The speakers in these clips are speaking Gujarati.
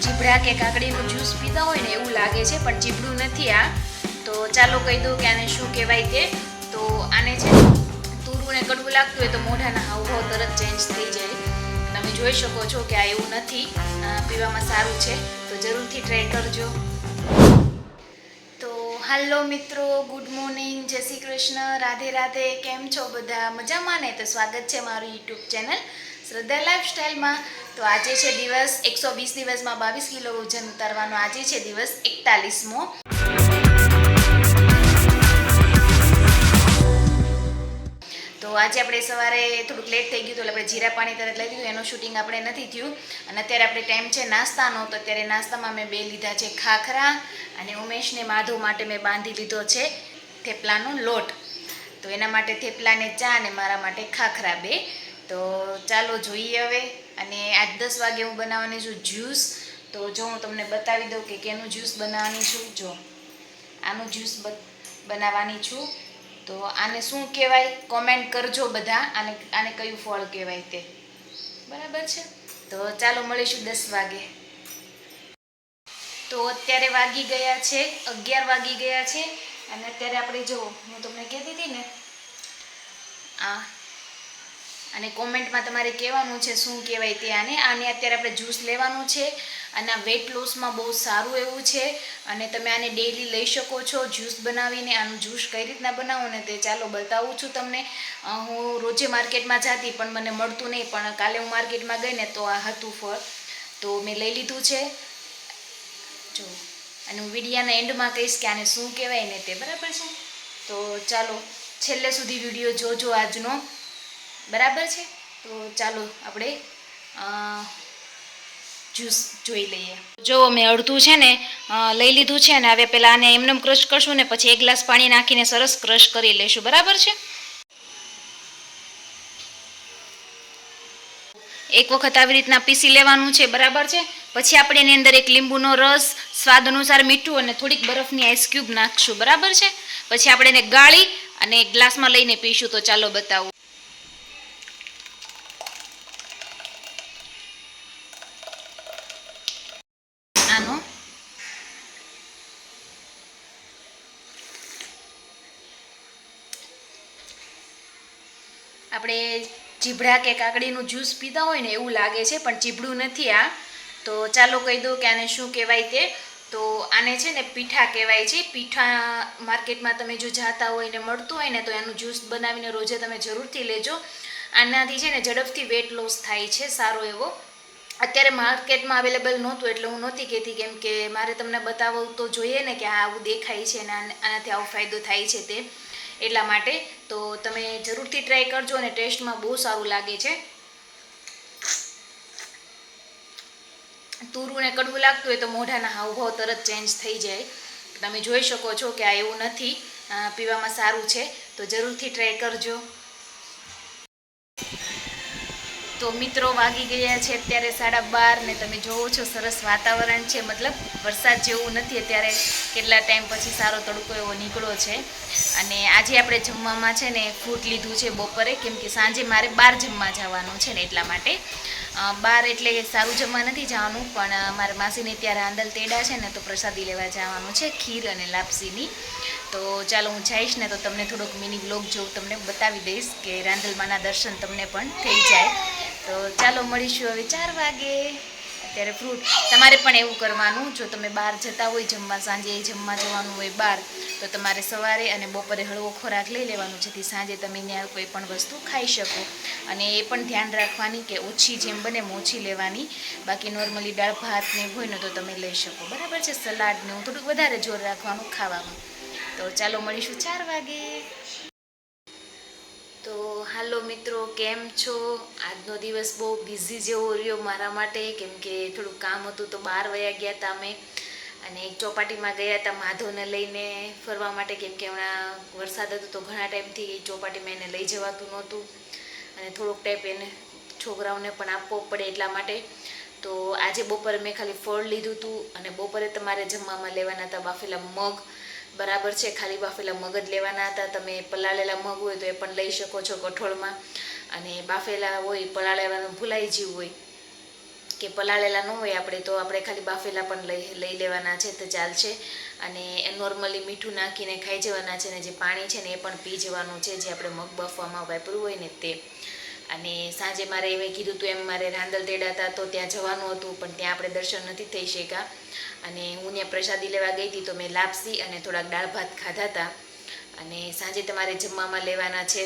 ચીભડા કે કાકડીનું જ્યુસ પીતા હોય ને એવું લાગે છે, પણ ચીભડું નથી આ. તો ચાલો કહી દઉં કે આને શું કહેવાય તે. તો આને છે તુરું ને કડવું લાગતું હોય તો મોઢાના હાવભાવ તરત ચેન્જ થઈ જાય. તમે જોઈ શકો છો કે આ એવું નથી, પીવામાં સારું છે, તો જરૂરથી ટ્રાય કરજો. તો હાલો મિત્રો, ગુડ મોર્નિંગ, જય શ્રી કૃષ્ણ, રાધે રાધે. કેમ છો બધા? મજામાં ને? તો સ્વાગત છે મારું યુટ્યુબ ચેનલ શ્રદ્ધા લાઈફસ્ટાઈલમાં. તો આજે છે દિવસ 120 દિવસમાં 22 કિલો વજન ઉતારવાનો. આજે છે દિવસ 41મો. તો આજે આપણે સવારે થોડુંક લેટ થઈ ગયું, તો આપણે જીરા પાણી તરત લઈ લીધું. એનું શૂટિંગ આપણે નથી થયું. અને અત્યારે આપણે ટાઈમ છે નાસ્તાનો. તો અત્યારે નાસ્તામાં મેં બે લીધા છે ખાખરા, અને ઉમેશને માધવ માટે મેં બાંધી લીધો છે થેપલાનો લોટ. તો એના માટે થેપલાને ચા અને મારા માટે ખાખરા બે. તો ચાલો જોઈએ હવે. અને આજ 10 વાગે હું બનાવવાની છું જ્યુસ. તો જો હું તમને બતાવી દઉં કે કેનું જ્યુસ બનાવવાની છું. જો આનું જ્યુસ બનાવવાની છું. તો આને શું કહેવાય કોમેન્ટ કરજો બધા, આને કયું ફળ કહેવાય તે. બરાબર છે? તો ચાલો મળીશું 10 વાગે. તો અત્યારે વાગી ગયા છે 11 વાગી ગયા છે. અને અત્યારે આપણે જો હું તમને કહેતી હતી ને, અને કોમેન્ટમાં તમારે કહેવાનું છે શું કહેવાય તે. આને અત્યારે આપણે જ્યુસ લેવાનું છે. અને આ વેટ લોસમાં બહુ સારું એવું છે. અને તમે આને ડેઈલી લઈ શકો છો જ્યુસ બનાવીને. આનું જ્યુસ કઈ રીતના બનાવું ને તે ચાલો બતાવું છું તમને. હું રોજે માર્કેટમાં જતી પણ મને મળતું નહીં, પણ કાલે હું માર્કેટમાં ગઈ ને તો આ હતું ફળ, તો મેં લઈ લીધું છે. જો, અને હું વિડીયાના એન્ડમાં કહીશ કે આને શું કહેવાય ને તે. બરાબર છે? તો ચાલો છેલ્લે સુધી વિડીયો જોજો આજનો. બરાબર છે? તો ચાલો આપણે જ્યુસ જોઈ લઈએ. જો મેં અડધું છે ને લઈ લીધું છે. અને હવે પહેલાં આને એમને ક્રશ કરશું ને પછી 1 ગ્લાસ પાણી નાખીને સરસ ક્રશ કરી લઈશું. બરાબર છે? એક વખત આવી રીતના પીસી લેવાનું છે. બરાબર છે? પછી આપણે એની અંદર એક લીંબુનો રસ, સ્વાદ અનુસાર મીઠું અને થોડીક બરફની આઈસ ક્યુબ નાખશું. બરાબર છે? પછી આપણે એને ગાળી અને ગ્લાસમાં લઈને પીશું. તો ચાલો બતાવું. આનો આપણે ચીભડા કે કાકડીનું જ્યુસ પીતા હોય ને એવું લાગે છે, પણ ચીભડું નથી આ. તો ચાલો કહી દઉં કે આને શું કહેવાય તે. તો આને છે ને પીઠા કહેવાય છે. પીઠા માર્કેટમાં તમે જો જાતા હોય ને મળતું હોય ને તો એનું જ્યુસ બનાવીને રોજે તમે જરૂરથી લેજો. આનાથી છે ને ઝડપથી વેટ લોસ થાય છે સારો એવો. અત્યારે માર્કેટમાં અવેલેબલ નહોતું એટલે હું નહોતી કહેતી, કેમ કે મારે તમને બતાવવું તો જોઈએ ને કે આ આવું દેખાય છે અને આનાથી આવો ફાયદો થાય છે તે, એટલા માટે. તો તમે જરૂરથી ટ્રાય કરજો અને ટેસ્ટમાં બહુ સારું લાગે છે. તુરું ને કડવું લાગતું હોય તો મોઢાના હાવભાવ તરત ચેન્જ થઈ જાય. તમે જોઈ શકો છો કે આ એવું નથી, પીવામાં સારું છે. તો જરૂરથી ટ્રાય કરજો. તો મિત્રો વાગી ગયા છે અત્યારે 12:30 ને તમે જોવો છો સરસ વાતાવરણ છે. મતલબ વરસાદ જેવું નથી અત્યારે, કેટલા ટાઈમ પછી સારો તડકો એવો નીકળ્યો છે. અને આજે આપણે જમવામાં છે ને ફ્રૂટ લીધું છે બપોરે, કેમ કે સાંજે મારે બહાર જમવા જવાનું છે ને એટલા માટે. બહાર એટલે સારું જમવા નથી જવાનું, પણ મારા માસીને ત્યાં રાંદલ તેડા છે ને તો પ્રસાદી લેવા જવાનું છે, ખીર અને લાપસીની. તો ચાલો હું જઈશ ને તો તમને થોડોક મિની બ્લોગ જેવું તમને બતાવી દઈશ કે રાંદલમાના દર્શન તમને પણ થઈ જાય. તો ચાલો મળીશું હવે 4 વાગે. અત્યારે ફ્રૂટ તમારે પણ એવું કરવાનું, જો તમે બહાર જતા હોય જમવા, સાંજે જમવા જવાનું હોય બહાર, તો તમારે સવારે અને બપોરે હળવો ખોરાક લઈ લેવાનું, જેથી સાંજે તમે ત્યાં કોઈ પણ વસ્તુ ખાઈ શકો. અને એ પણ ધ્યાન રાખવાની કે ઓછી જેમ બને એમ ઓછી લેવાની. બાકી નોર્મલી દાળ ભાત ને હોય ને તો તમે લઈ શકો. બરાબર છે? સલાડ ને થોડુંક વધારે જોર રાખવાનું ખાવામાં. તો ચાલો મળીશું 4 વાગે. તો હાલો મિત્રો, કેમ છો? આજનો દિવસ બહુ બિઝી જેવો રહ્યો મારા માટે, કેમ કે થોડુંક કામ હતું તો બહાર વયા ગયા હતા અમે. અને એક ચોપાટીમાં ગયા હતા માધવને લઈને ફરવા માટે, કેમ કે હમણાં વરસાદ હતો તો ઘણા ટાઈમથી ચોપાટીમાં એને લઈ જવાતું નહોતું. અને થોડોક ટાઈમ એને છોકરાઓને પણ આપવો પડે એટલા માટે. તો આજે બપોરે મેં ખાલી ફળ લીધું હતું. અને બપોરે તમારે જમવામાં લેવાના હતા બાફેલા મગ. બરાબર છે? ખાલી બાફેલા મગ જ લેવાના હતા. તમે પલાળેલા મગ હોય તો એ પણ લઈ શકો છો કઠોળમાં. અને બાફેલા હોય, પલાળેવાનું ભૂલાઈ ગયું હોય કે પલાળેલા ન હોય આપણે તો આપણે ખાલી બાફેલા પણ લઈ લેવાના છે તો ચાલશે. અને નોર્મલી મીઠું નાખીને ખાઈ જવાના છે, ને જે પાણી છે ને એ પણ પી જવાનું છે, જે આપણે મગ બાફવામાં વાપરવું હોય ને તે. અને સાંજે મારે એમ કીધું હતું એમ મારે રાંદલ તેડાતા તો ત્યાં જવાનું હતું, પણ ત્યાં આપણે દર્શન નથી થઈ શક્યા. અને હું ત્યાં પ્રસાદી લેવા ગઈ હતી તો મેં લાપસી અને થોડાક દાળ ભાત ખાધા હતા. અને સાંજે તમારે જમવામાં લેવાના છે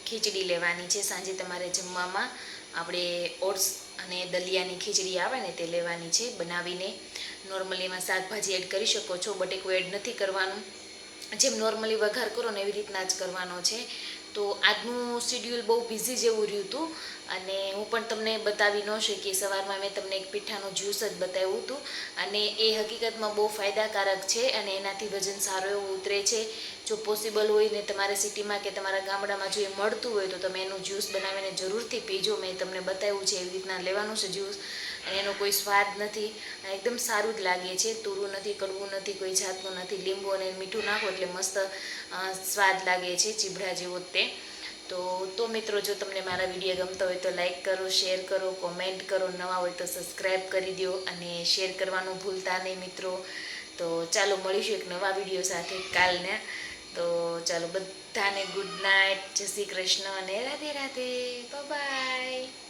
ખીચડી લેવાની છે. સાંજે તમારે જમવામાં આપણે ઓટ્સ અને દલિયાની ખીચડી આવે ને તે લેવાની છે બનાવીને. નોર્મલી એમાં શાકભાજી એડ કરી શકો છો, બટેકું એડ નથી કરવાનું. જેમ નોર્મલી વઘાર કરો ને એવી રીતના જ કરવાનો છે. તો આજનું શિડ્યુલ બહુ બિઝી જેવું રહ્યું હતું, અને હું પણ તમને બતાવી ન શકી. સવારમાં મેં તમને એક પીઠાનું જ્યુસ જ બતાવ્યું હતું, અને એ હકીકતમાં બહુ ફાયદાકારક છે, અને એનાથી વજન સારું એવું ઉતરે છે. જો પોસિબલ હોય ને તમારે સિટીમાં કે તમારા ગામડામાં જો એ મળતું હોય તો તમે એનું જ્યુસ બનાવીને જરૂરથી પીજો. મેં તમને બતાવ્યું છે એવી રીતના લેવાનું છે જ્યુસ, અને એનો કોઈ સ્વાદ નથી, એકદમ સારું જ લાગે છે. તુરું નથી, કડવું નથી, કોઈ જાતનું નથી. લીંબુ અને મીઠું નાખો એટલે મસ્ત સ્વાદ લાગે છે, ચીભડા જેવો તે. તો મિત્રો, જો તમને મારા વિડીયો ગમતા હોય તો લાઈક કરો, શેર કરો, કોમેન્ટ કરો, નવા હોય તો સબસ્ક્રાઈબ કરી દો, અને શેર કરવાનું ભૂલતા નહીં મિત્રો. તો ચાલો મળીશું એક નવા વિડીયો સાથે કાલને. તો ચાલો બધાને ગુડ નાઇટ, જય શ્રી કૃષ્ણ અને રાધે રાધે, બાય બાય.